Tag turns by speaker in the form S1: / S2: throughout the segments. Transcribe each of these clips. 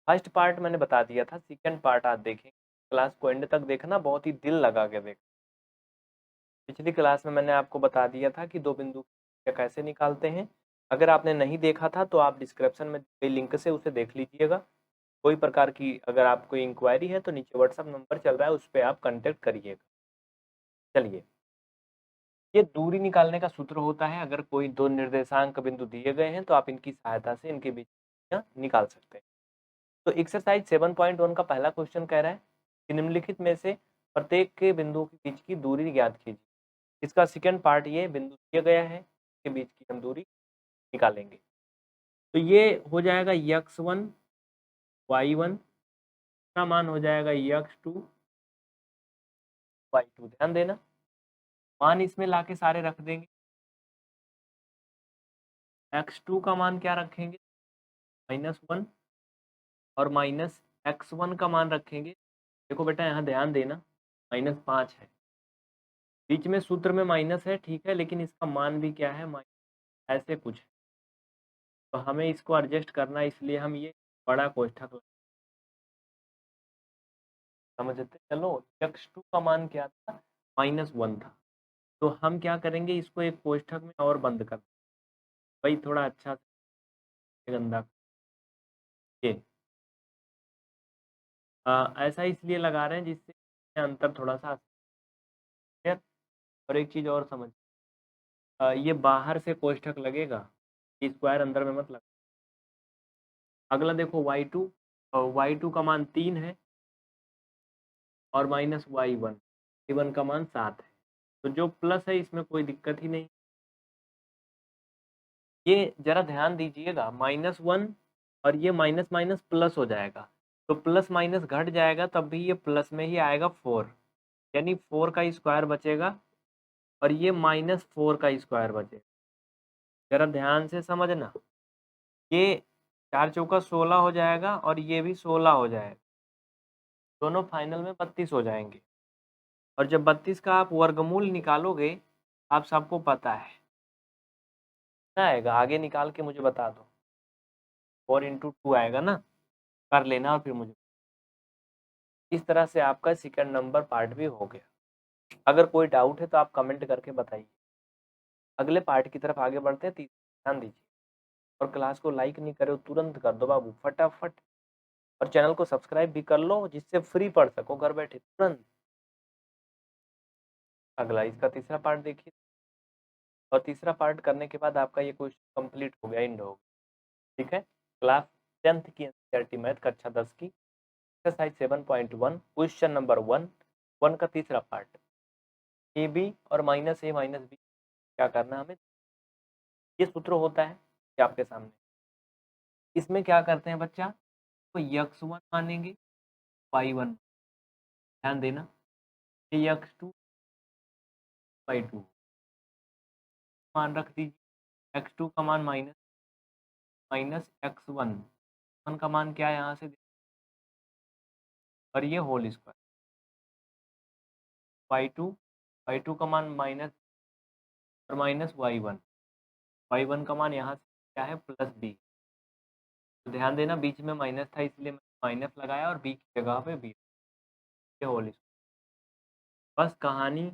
S1: First part मैंने बता दिया था, सेकंड पार्ट आज देखेंगे। क्लास को एंड तक देखना, बहुत ही दिल लगा के देख। पिछली क्लास में मैंने आपको बता दिया था कि दो बिंदु कैसे निकालते हैं। अगर आपने नहीं देखा था तो आप डिस्क्रिप्शन में लिंक से उसे देख लीजिएगा। कोई प्रकार की अगर आपको इंक्वायरी है तो नीचे व्हाट्सअप नंबर चल रहा है, उस पर आप कांटेक्ट करिएगा। चलिए, ये दूरी निकालने का सूत्र होता है। अगर कोई दो निर्देशांक बिंदु दिए गए हैं तो आप इनकी सहायता से इनके बीच निकाल सकते हैं। तो एक्सरसाइज 7.1 का पहला क्वेश्चन कह रहा है कि निम्नलिखित में से प्रत्येक के बिंदु के बीच की दूरी ज्ञात कीजिए। इसका सेकंड पार्ट, ये बिंदु दिया गया है, के बीच की हम दूरी निकालेंगे। तो ये हो जाएगा x1 y1 का मान हो जाएगा x2 y2। ध्यान देना, मान इसमें लाके सारे रख देंगे। x2 का मान क्या रखेंगे, -1, और -x1 का मान रखेंगे। देखो बेटा यहाँ ध्यान देना, -5 है, बीच में सूत्र में माइनस है, ठीक है, लेकिन इसका मान भी क्या है, ऐसे कुछ है। तो हमें इसको एडजस्ट करना है, इसलिए हम ये बड़ा कोष्ठक समझते। चलो, x2 का मान क्या था, -1 था। तो हम क्या करेंगे, इसको एक कोष्ठक में और बंद कर, भाई थोड़ा अच्छा से गंदा ये ऐसा इसलिए लगा रहे हैं जिससे अंतर थोड़ा सा है। और एक चीज़ और समझ, ये बाहर से कोष्ठक लगेगा, स्क्वायर अंदर में मत लगा। अगला देखो y2, y2 का मान 3 है और -y1, y1 का मान 7 है। तो जो प्लस है इसमें कोई दिक्कत ही नहीं। ये जरा ध्यान दीजिएगा, -1 और ये माइनस माइनस प्लस हो जाएगा, तो प्लस माइनस घट जाएगा, तब भी ये प्लस में ही आएगा 4, यानी 4 का स्क्वायर बचेगा और ये -4 का स्क्वायर बचेगा। जरा ध्यान से समझना, ये 4 चौका 16 हो जाएगा और ये भी 16 हो जाएगा, दोनों फाइनल में 32 हो जाएंगे। और जब 32 का आप वर्गमूल निकालोगे, आप सबको पता है ना आएगा, आगे निकाल के मुझे बता दो। 4 × 2 आएगा ना, कर लेना और फिर मुझे। इस तरह से आपका सेकंड नंबर पार्ट भी हो गया। अगर कोई डाउट है तो आप कमेंट करके बताइए। अगले पार्ट की तरफ आगे बढ़ते हैं। ध्यान दीजिए, और क्लास को लाइक नहीं करे तुरंत कर दो बाबू, फटाफट। और चैनल को सब्सक्राइब भी कर लो, जिससे फ्री पढ़ सको घर बैठे तुरंत। अगला इसका तीसरा पार्ट देखिए, और तीसरा पार्ट करने के बाद आपका ये क्वेश्चन कंप्लीट हो गया, एंड हो गया। ठीक है, क्लास 10th की एनसीईआरटी मैथ कक्षा 10 की एक्सरसाइज 7.1 क्वेश्चन नंबर 1 का तीसरा पार्ट, ए बी और -a -b क्या करना हमें, ये सूत्र होता है ये आपके सामने। इसमें क्या करते हैं बच्चा, तो x1 मानेंगे, y1, ध्यान देना, ये x2 y2 मान रख दीजिए। x2 का मान -x1 का मान क्या है यहाँ से, और ये होल स्क्वायर, y2 का मान माइनस और -y1 का मान यहाँ से क्या है, +b। तो ध्यान देना, बीच में माइनस था इसलिए मैंने माइनस लगाया और b की जगह पे b, ये होल स्क्वायर। बस कहानी,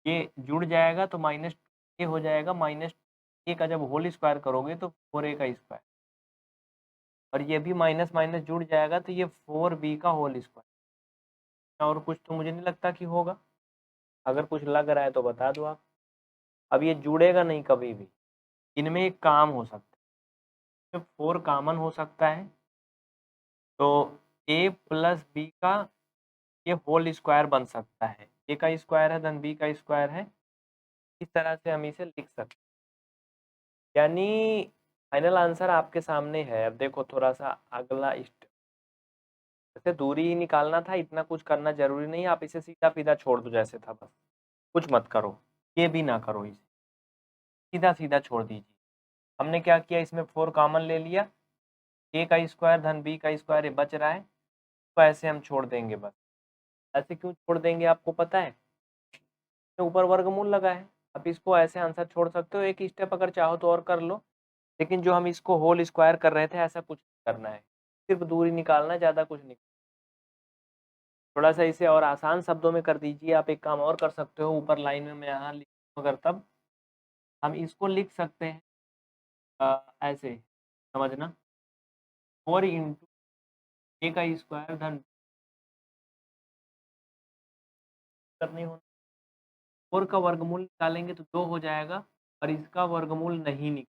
S1: ये जुड़ जाएगा तो माइनस ये हो जाएगा, -a का जब होल स्क्वायर करोगे तो 4a का स्क्वायर, और ये भी माइनस माइनस जुड़ जाएगा तो ये 4b का होल स्क्वायर। और कुछ तो मुझे नहीं लगता कि होगा, अगर कुछ लग रहा है तो बता दो आप। अब ये जुड़ेगा नहीं कभी भी, इनमें एक काम हो सकता है, 4 कॉमन हो सकता है, तो a + b का ये होल स्क्वायर बन सकता है। a का स्क्वायर है धन b का स्क्वायर है, इस तरह से हम इसे लिख सकते हैं। यानी फाइनल आंसर आपके सामने है। अब देखो थोड़ा सा अगला स्टेप, जैसे दूरी ही निकालना था, इतना कुछ करना जरूरी नहीं, आप इसे सीधा सीधा छोड़ दो जैसे था, बस कुछ मत करो, ये भी ना करो, इसे सीधा सीधा छोड़ दीजिए। हमने क्या किया, इसमें 4 कॉमन ले लिया, a का स्क्वायर धन b का स्क्वायर ये बच रहा है, तो ऐसे हम छोड़ देंगे बस। ऐसे क्यों छोड़ देंगे आपको पता है, ऊपर वर्गमूल लगा है। आप इसको ऐसे आंसर छोड़ सकते हो, एक स्टेप अगर चाहो तो और कर लो, लेकिन जो हम इसको होल स्क्वायर कर रहे थे ऐसा कुछ नहीं करना है, सिर्फ दूरी निकालना है, ज़्यादा कुछ नहीं। थोड़ा सा इसे और आसान शब्दों में कर दीजिए। आप एक काम और कर सकते हो, ऊपर लाइन में मैं यहाँ लिखूँ अगर, तब हम इसको लिख सकते हैं ऐसे, समझना, 4 इंटू ए का स्क्वायर धन करनी हो, 4 का वर्गमूल निकालेंगे तो 2 हो जाएगा और इसका वर्गमूल नहीं निकल,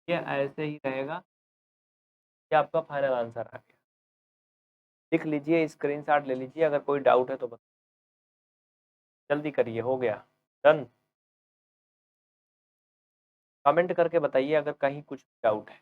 S1: ये ऐसे ही रहेगा। ये आपका फाइनल आंसर आ गया। लिख लीजिए, स्क्रीनशॉट ले लीजिए, अगर कोई डाउट है तो बताइए, जल्दी करिए। हो गया डन। कमेंट करके बताइए अगर कहीं कुछ डाउट है।